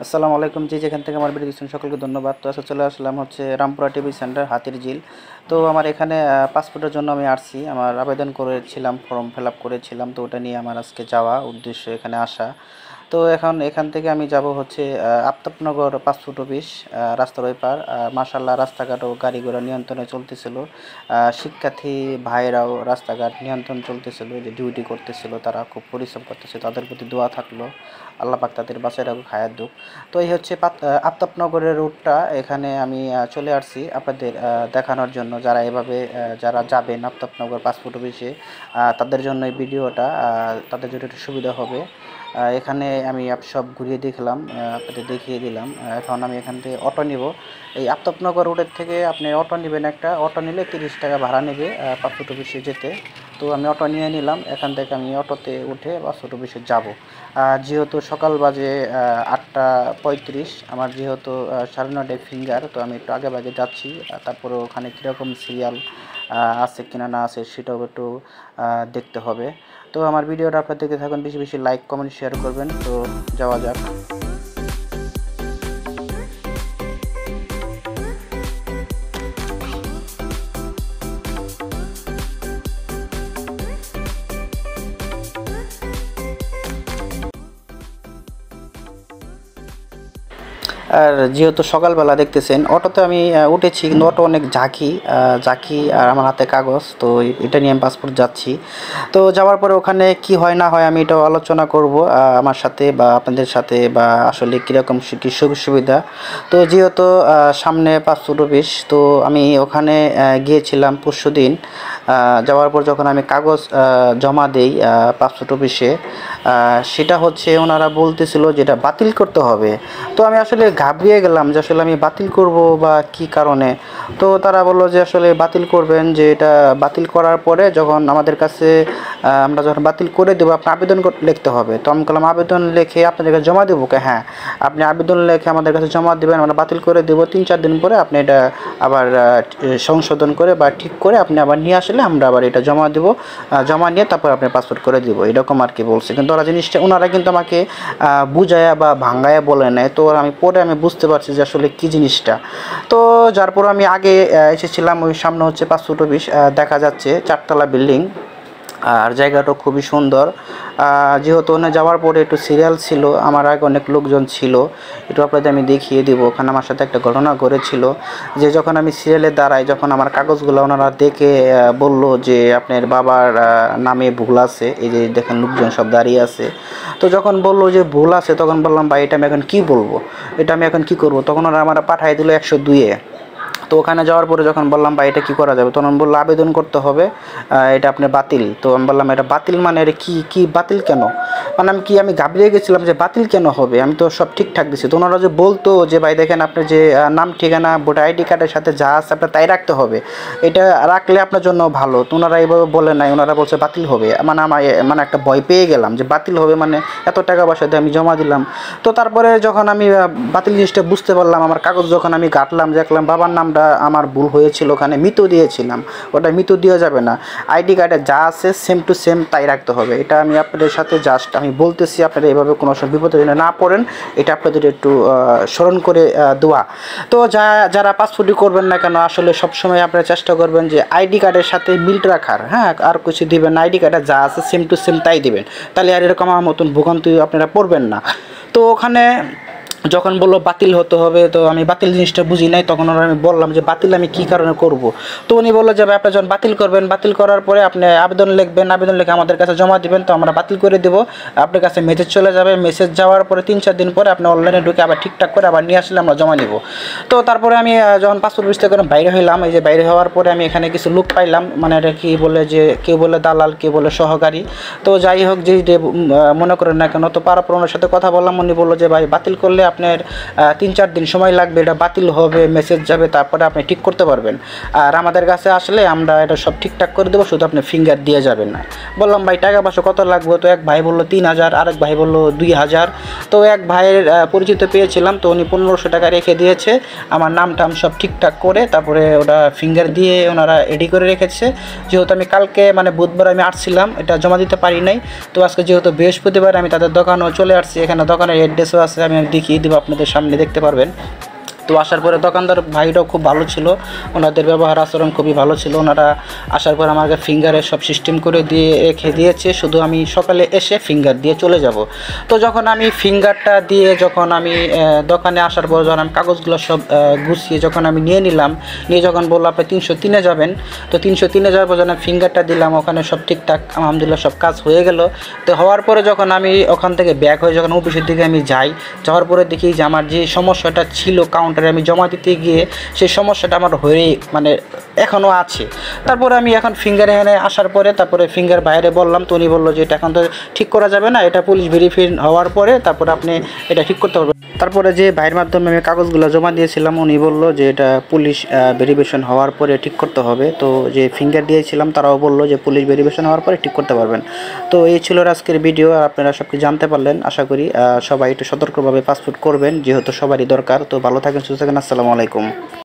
আসসালামু আলাইকুম, যে যেখান থেকে আমার ভিডিও দেখছেন সকলকে ধন্যবাদ। তো আজকে চলে আসলাম হচ্ছে রামপুরা টিভি সেন্টার হাতির ঝিল। তো আমার এখানে পাসপোর্টের জন্য আমি আসছি, আমার আবেদন করেছিলাম, ফর্ম ফিল আপ করেছিলাম। তো ওটা নিয়ে আমার আজকে যাওয়া উদ্দেশ্য, এখানে আসা। তো এখন এখান থেকে আমি যাব হচ্ছে আফতাবনগর পাসপোর্ট অফিস, রাস্তার ওই পার। মাশাল্লাহ, রাস্তাঘাটও গাড়ি ঘোড়া নিয়ন্ত্রণে চলতেছিল। শিক্ষার্থী ভাইয়েরাও রাস্তাঘাট নিয়ন্ত্রণ চলতেছিল, যে ডিউটি করতেছিল, তারা খুব পরিশ্রম করতেছে। তাদের প্রতি দোয়া থাকলো, আল্লাহ পাক তাদের বাঁচায় রাখুক, হায়াত দুক। তো এই হচ্ছে আফতাবনগরের রুটটা। এখানে আমি চলে আসছি আপনাদের দেখানোর জন্য, যারা এভাবে যারা যাবেন আফতাবনগর পাসপোর্ট অফিসে, তাদের জন্য এই ভিডিওটা, তাদের জন্য একটু সুবিধা হবে। এখানে আমি সব ঘুরিয়ে দেখলাম, আপনাদের দেখিয়ে দিলাম। এখন আমি এখান থেকে অটো নিব। এই আফতাবনগর রোডের থেকে আপনি অটো নেবেন, একটা অটো নিলে 30 টাকা ভাড়া নেবে পাসপোর্ট অফিসে যেতে। তো আমি অটো নিয়ে নিলাম, এখান থেকে আমি অটোতে উঠে পাসপোর্ট অফিসে যাব। যেহেতু সকাল বাজে 8:35, আমার যেহেতু 9:30টায় ফিঙ্গার, তো আমি একটু আগে ভাগে যাচ্ছি। তারপরে ওখানে কীরকম সিরিয়াল আছে কিনা না আছে সেটাও একটু দেখতে হবে। তো আমার ভিডিওটা আপনার দেখতে থাকুন, বেশি বেশি লাইক কমেন্ট শেয়ার করবেন। তো যাওয়া যাক। আর যেহেতু সকালবেলা দেখতেছেন, অটোতে আমি উঠেছি, কিন্তু অটো অনেক ঝাঁকি, আর আমার হাতে কাগজ। তো এটা নিয়ে আমি পাসপোর্ট যাচ্ছি। তো যাওয়ার পরে ওখানে কি হয় না হয় আমি এটাও আলোচনা করব আমার সাথে বা আপনাদের সাথে, বা আসলে কীরকম কী সুযোগ সুবিধা। তো যেহেতু সামনে পাসপোর্ট অফিস, তো আমি ওখানে গিয়েছিলাম পরশুদিন। যাওয়ার পর যখন আমি কাগজ জমা দেই পাসপোর্ট অফিসে, সেটা হচ্ছে ওনারা বলতেছিল যে এটা বাতিল করতে হবে। তো আমি আসলে ঘাবড়িয়ে গেলাম যে আসলে আমি বাতিল করব বা কি কারণে। তো তারা বললো যে আসলে বাতিল করবেন, যে এটা বাতিল করার পরে যখন আমাদের কাছে আমরা যখন বাতিল করে দেবো, আপনি আবেদন লিখতে হবে। তো আমি বললাম, আবেদন লিখে আপনাদের কাছে জমা দেবো? হ্যাঁ, আপনি আবেদন লিখে আমাদের কাছে জমা দেবেন, আমরা বাতিল করে দেবো। 3-4 দিন পরে আপনি এটা আবার সংশোধন করে বা ঠিক করে আপনি আবার নিয়ে আসলে আমরা আবার এটা জমা দেবো। জমা নিয়ে তারপর আপনি পাসপোর্ট করে দিব, এরকম আর কি বলছে। কিন্তু ওরা জিনিসটা, ওনারা কিন্তু আমাকে বুঝায়া বা ভাঙ্গায়া বলে নেয়। তো আমি পরে আমি বুঝতে পারছি যে আসলে কী জিনিসটা। তো যার পর আমি আগে এসেছিলাম, ওই সামনে হচ্ছে পাসপোর্ট অফিস, দেখা যাচ্ছে 4তলা বিল্ডিং, আর জায়গাটা খুবই সুন্দর। যেহেতু ওখানে যাওয়ার পরে একটু সিরিয়াল ছিল, আমার আগে অনেক লোকজন ছিল, একটু আপনাদের আমি দেখিয়ে দিব। ওখানে আমার সাথে একটা ঘটনা ঘটেছিল, যে যখন আমি সিরিয়ালে দাঁড়াই, যখন আমার কাগজগুলো ওনারা দেখে বলল যে আপনার বাবার নামে ভুল আছে, এই যে দেখেন লোকজন সব দাঁড়িয়ে আছে। তো যখন বললো যে ভুল আছে, তখন বললাম, ভাই এটা আমি এখন কী বলবো, এটা আমি এখন কী করবো? তখন ওরা আমার পাঠিয়ে দিল 102-এ। তো ওখানে যাওয়ার পরে যখন বললাম, বা এটা কী করা যাবে, তখন বললো আবেদন করতে হবে, এটা আপনি বাতিল। তো আমি বললাম, এটা বাতিল মানে এটা কী বাতিল কেন? মানে আমি ঘাবড়িয়ে গেছিলাম যে বাতিল কেন হবে, আমি তো সব ঠিকঠাক দিছি। তো ওনারা যে বলতো যে ভাই দেখেন, আপনার যে নাম ঠিকানা ভোটার আইডি কার্ডের সাথে যা আছে আপনার তাই রাখতে হবে, এটা রাখলে আপনার জন্য ভালো। তো ওনারা এইভাবে বলে নাই, ওনারা বলছে বাতিল হবে। মানে আমার একটা ভয় পেয়ে গেলাম যে বাতিল হবে মানে এত টাকা পয়সা দিয়ে আমি জমা দিলাম। তো তারপরে যখন আমি বাতিল জিনিসটা বুঝতে পারলাম, আমার কাগজ যখন আমি কাটলাম, দেখলাম বাবার নামটা আমার ভুল হয়েছিল, ওখানে মৃত দিয়েছিলাম, ওটা মৃত দেওয়া যাবে না। আইডি কার্ডে যা আছে সেম টু সেম তাই রাখতে হবে। এটা আমি আপনাদের সাথে জাস্ট আমি বলতেছি, আপনারা এভাবে কোনো সময় বিপদে না পড়েন, এটা আপনাদের একটু স্মরণ করে দেওয়া। তো যারা পাসপোর্টই করবেন না কেন, আসলে সবসময় আপনারা চেষ্টা করবেন যে আইডি কার্ডের সাথে মিল রাখার। হ্যাঁ, আর কিছু দিবেন না, আইডি কার্ডে যা আছে সেম টু সেম তাই দিবেন, তাহলে আর এরকম আমার মতন ভোগান্তি আপনারা পড়বেন না। তো ওখানে যখন বললো বাতিল হতে হবে, তো আমি বাতিল জিনিসটা বুঝি নাই। তখন ওরা আমি বললাম যে বাতিল আমি কী কারণে করব। তো উনি বললো যে আপনি যখন বাতিল করবেন, বাতিল করার পরে আপনি আবেদন লিখবেন, আবেদন লিখে আমাদের কাছে জমা দিবেন, তো আমরা বাতিল করে দেবো। আপনার কাছে মেসেজ চলে যাবে, মেসেজ যাওয়ার পরে 3-4 দিন পরে আপনি অনলাইনে ঢুকে আবার ঠিকঠাক করে আবার নিয়ে আসলে আমরা জমা নিব। তো তারপরে আমি যখন পাসপোর্ট অফিস থেকে বাইরে হইলাম, এই যে বাইরে হওয়ার পরে আমি এখানে কিছু লোক পাইলাম, মানে এটা কী বলে, যে কেউ বলে দালাল, কেউ বলে সহকারী। তো যাই হোক, যে মনে করেন না কেন, তো পারাপর ওনার সাথে কথা বললাম। উনি বললো যে ভাই বাতিল করলে আপনার 3-4 দিন সময় লাগবে, এটা বাতিল হবে, মেসেজ যাবে, তারপরে আপনি ঠিক করতে পারবেন। আর আমাদের কাছে আসলে আমরা এটা সব ঠিকঠাক করে দেবো, শুধু আপনি ফিঙ্গার দিয়ে যাবেন না। বললাম ভাই টাকা পয়সা কত লাগবে? তো এক ভাই বললো 3,000, আরেক ভাই বললো 2,000। তো এক ভাইয়ের পরিচিত পেয়েছিলাম, তো উনি 1,500 টাকা রেখে দিয়েছে, আমার নাম টাম সব ঠিকঠাক করে, তারপরে ওটা ফিঙ্গার দিয়ে ওনারা রেডি করে রেখেছে। যেহেতু আমি কালকে মানে বুধবার আমি আসছিলাম, এটা জমা দিতে পারি নাই। তো আজকে যেহেতু বৃহস্পতিবার, আমি তাদের দোকানেও চলে আসছি, এখানে দোকানের অ্যাড্রেসও আছে, আমি দেখিয়ে দিব আপনাদের সামনে দেখতে পারবেন। তো আসার পরে দোকানদার ভাইটাও খুব ভালো ছিল, ওনাদের ব্যবহার আচরণ খুবই ভালো ছিল। ওনারা আসার পর আমাকে ফিঙ্গারের সব সিস্টেম করে দিয়ে রেখে দিয়েছে, শুধু আমি সকালে এসে ফিঙ্গার দিয়ে চলে যাব। তো যখন আমি ফিঙ্গারটা দিয়ে যখন আমি দোকানে আসার পর যখন আমি কাগজগুলো সব গুছিয়ে যখন আমি নিয়ে নিলাম, নিয়ে যখন বললো আপনি 303-এ যাবেন, তো 303-এ যাওয়ার পর যখন আমি ফিঙ্গারটা দিলাম, ওখানে সব ঠিকঠাক আলহামদুলিল্লাহ সব কাজ হয়ে গেল। তো হওয়ার পরে যখন আমি ওখান থেকে ব্যাক হয়ে যখন অফিসের দিকে আমি যাই, যাওয়ার পরে দেখি যে আমার যে সমস্যাটা ছিল কাউন্টারে আমি জমা দিতে গিয়ে, সেই সমস্যাটা আমার হয়ে মানে এখনও আছে। তারপরে আমি এখন ফিঙ্গার এখানে আসার পরে তারপরে ফিঙ্গার বাইরে বললাম, তো উনি বললো যে এটা এখন তো ঠিক করা যাবে না, এটা পুলিশ ভেরিফাই হওয়ার পরে তারপরে আপনি এটা ঠিক করতে পারবেন। তারপরে যে ভাইয়ের মাধ্যমে আমি কাগজগুলো জমা দিয়েছিলাম, উনি বললো যে এটা পুলিশ ভেরিফিকেশন হওয়ার পরে ঠিক করতে হবে। তো যে ফিঙ্গার দিয়েছিলাম তারাও বললো যে পুলিশ ভেরিফিকেশন হওয়ার পরে ঠিক করতে পারবেন। তো এই ছিল আজকের ভিডিও, আর আপনারা সব কিছু জানতে পারলেন। আশা করি সবাই একটু সতর্কভাবে পাসপোর্ট করবেন, যেহেতু সবারই দরকার। তো ভালো থাকেন, সুস্থ থাকেন, আসসালামু আলাইকুম।